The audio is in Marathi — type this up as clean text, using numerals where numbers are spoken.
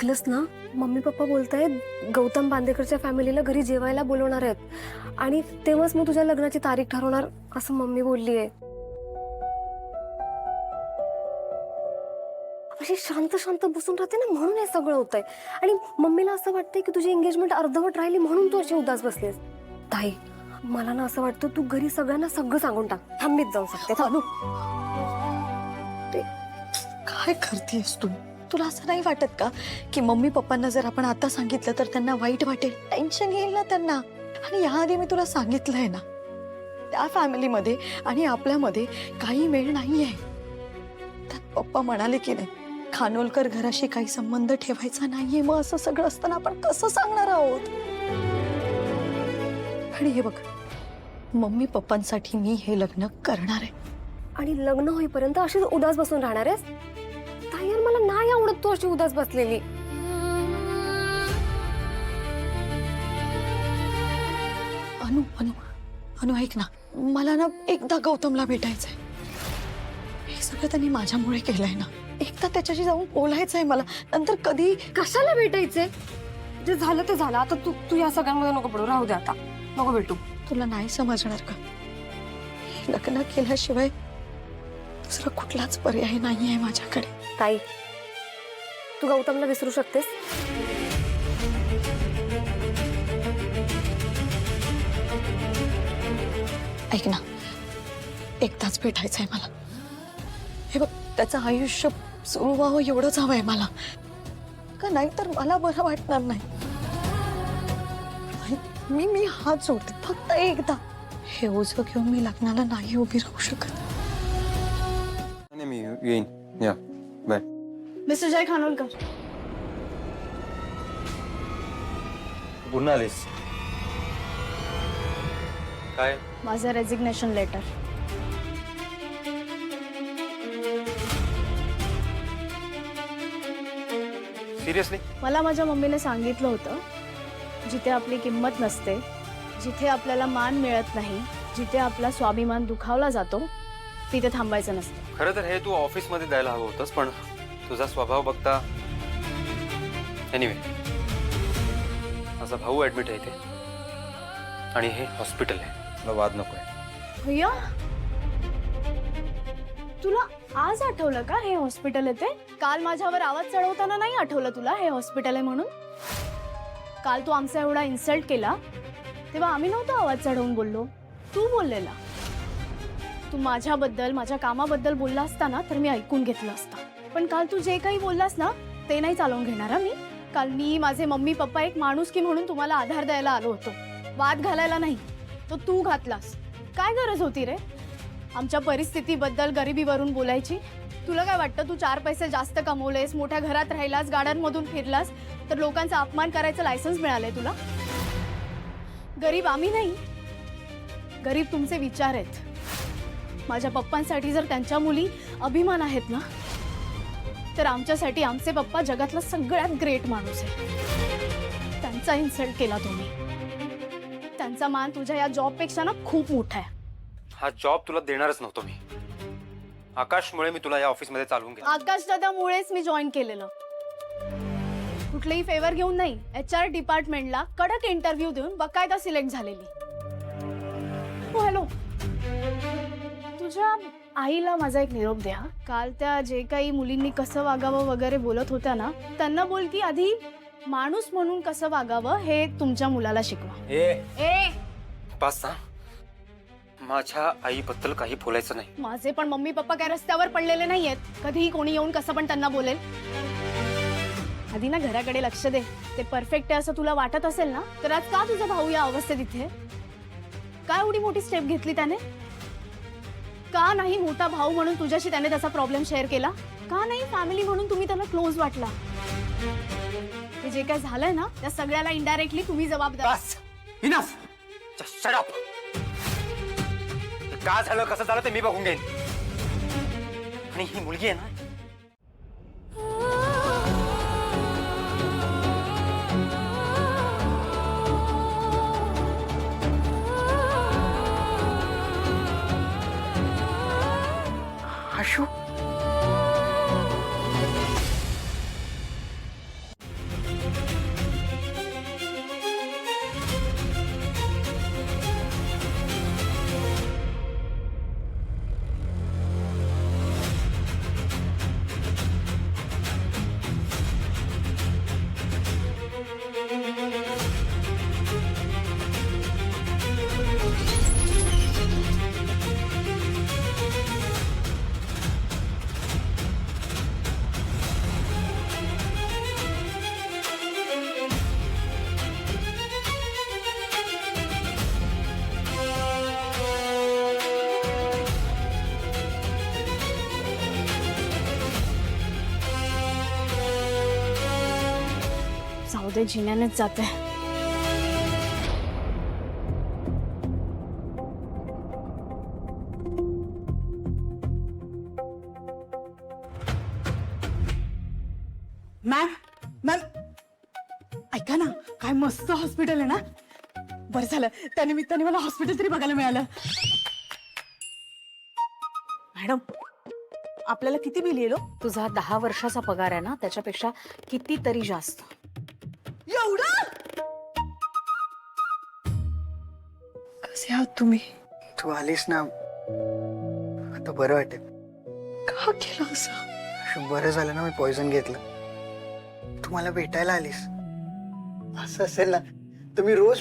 ऐकलंस ना, मम्मी पप्पा बोलतायत गौतम बांदेकरच्या फॅमिलीला घरी जेवायला बोलवणार आहेत आणि तेव्हाच मग तुझ्या लग्नाची तारीख ठरवणार असं मम्मी बोलली आहे. अशी शांत शांत बसून राहते ना म्हणून हे सगळं होतंय. आणि मम्मीला असं वाटतंय की तुझी एंगेजमेंट अर्धवट राहिली म्हणून तू अशी उदास बसलीस. ताई, मला ना असं वाटतं तू घरी सगळ्यांना सगळं सांगून टाक. थांबीत जाऊ शकते. अनु, ते काय करतेस तू? तुला असं नाही वाटत का की मम्मी पप्पांना जर आपण आता सांगितलं तर त्यांना वाईट वाटेल, टेन्शन येईल ना त्यांना? आणि याआधी मी तुला सांगितलंय ना, त्या फॅमिलीमध्ये आणि आपल्यामध्ये काही मेळ नाहीये. त्यात पप्पा म्हणाले की नाही, खानोलकर घराशी काही संबंध ठेवायचा नाहीये. मग असं सगळं असताना आपण कसं सांगणार आहोत? आणि हे बघ, मम्मी पप्पांसाठी मी हे लग्न करणार आहे. आणि लग्न होईपर्यंत अशीच उदास बसून राहणार आहेस? ताई यार, मला नाही आवडत तू अशी उदास बसलेली. अनु अनु अनु ऐक ना, मला ना एकदा गौतमला भेटायचंय. हे सगळं त्यांनी माझ्यामुळे केलंय ना. एकदा त्याच्याशी जाऊन बोलायचंय मला. नंतर कधी कशाला भेटायचे? जे झालं ते झालं. आता तू तू या सगळ्यांमध्ये नको पडू. राहू दे आता, नको भेटू. तुला नाही समजणार का, लग्न केल्याशिवाय दुसरा कुठलाच पर्याय नाहीये माझ्याकडे. ताई, तू गौतमला विसरू शकतेस? ऐक ना, एकदाच भेटायचंय मला. हे बघ, त्याचं आयुष्य सुरू व्हावं एवढंच हवंय मला. का नाही तर मला बरं वाटणार नाही. मी मी हात जोडते, फक्त एकदा. हे ओझं घेऊन मी लग्नाला नाही उभी राहू शकत. नाही, मी येईन. या बाय. मिस्टर जय खानोलकर, पुन्हा आलीस? काय? माझं रेजिग्नेशन लेटर. सिरियसली? मला माझ्या मम्मीने सांगितलं होतं, जिथे आपली किंमत नसते, जिथे आपल्याला मान मिळत नाही, जिथे आपला स्वाभिमान दुखावला जातो, तिथे थांबायचं नसतं. खरं तर हे तू ऑफिसमध्ये द्यायला हवं होतंस, पण तुझा स्वभाव बघता. एनिवे, माझा भाऊ ऍडमिट आहे इथे आणि हे हॉस्पिटल आहे. तुला वाद नको आहे. भैया, तुला आज आठवलं का हे हॉस्पिटल आहे ते? काल माझ्यावर आवाज चढवताना नाही आठवलं तुला हे हॉस्पिटल आहे म्हणून? काल तू आमचा एवढा इन्सल्ट केला तेव्हा आम्ही नव्हतो आवाज चढवून बोललो, तू बोललेला. तू माझ्याबद्दल, माझ्या कामाबद्दल बोलला असता ना तर मी ऐकून घेतलं असतं. पण काल तू जे काही बोललास ना ते नाही चालवून घेणार मी. काल मी, माझे मम्मी पप्पा एक माणुसकी म्हणून तुम्हाला आधार द्यायला आलो होतो, वाद घालायला नाही. तो तू घातलास. काय गरज होती रे आमच्या परिस्थितीबद्दल, गरिबीवरून बोलायची? तुला काय वाटतं, तू 4 पैसे जास्त कमवलेस, मोठ्या घरात राहिलास, गाड्यांमधून फिरलास तर लोकांचा अपमान करायचं लायसन्स मिळालंय तुला? गरीब आम्ही नाही, गरीब तुमचे विचार आहेत. माझ्या पप्पांसाठी जर त्यांच्या मुली अभिमान आहेत ना, तर आमच्यासाठी आमचे पप्पा जगातला सगळ्यात ग्रेट माणूस आहे. त्यांचा इन्सल्ट केला तुम्ही. त्यांचा मान तुझ्या या जॉबपेक्षा ना खूप मोठा आहे. हा जॉब तुला देणारच नव्हतो मी. आकाशमुळे मी तुला या ऑफिसमध्ये चालवून घेतलं. आकाश दादामुळेच मी जॉईन केलेलं. कुठलेही फेवर घेऊन नाही, HR डिपार्टमेंटला कडक इंटरव्ह्यू देऊन बकायदा सिलेक्ट झालेली. हो, हॅलो, तुझ्या आईला माझा एक निरोप द्या. काल त्या जे काही मुलींनी कसं वागावं वगैरे बोलत होत्या ना, त्यांना बोल की आधी माणूस म्हणून कसं वागावं हे तुमच्या मुलाला शिकवा. ए, पास ना, माझ्या आईबद्दल काही बोलायचं नाही. माझे पण मम्मी पप्पा काय रस्त्यावर पडलेले नाहीयेत. कधीही कोणी येऊन कसं पण त्यांना बोलेल. आधी ना घराकडे लक्ष दे. ते परफेक्ट आहे असं तुला वाटत असेल ना, तर आज का तुझा भाऊ या अवस्थेत इथे? काय एवढी मोठी स्टेप घेतली त्याने? का नाही मोठा भाऊ म्हणून तुझ्याशी त्याने त्याचा प्रॉब्लेम शेअर केला? का नाही फॅमिली म्हणून तुम्ही त्याला क्लोज वाटला? हे जे काय झालंय ना, त्या सगळ्याला इनडायरेक्टली तुम्ही जबाबदार. बस, इनफ. Just shut up. का झालं, कसं झालं ते मी बघून घेईन. आणि ही मुलगी आहे ना, आशू, जाऊ दे, जिन्यानेच जाते. मॅम मॅम ऐका ना, काय मस्त हॉस्पिटल आहे ना. बरं झालं त्या निमित्ताने मला हॉस्पिटल तरी बघायला मिळालं. मॅडम आपल्याला किती बिल येईल? तुझा 10 वर्षाचा पगार आहे ना, त्याच्यापेक्षा कितीतरी जास्त. एवढं कसे आहात तुम्ही? तू आलीस ना, आता बरं वाटेल. का केलं असं? बरं झालं ना मी पॉइझन घेतलं. तू मला भेटायला आलीस. असं असेल ना तर मी रोज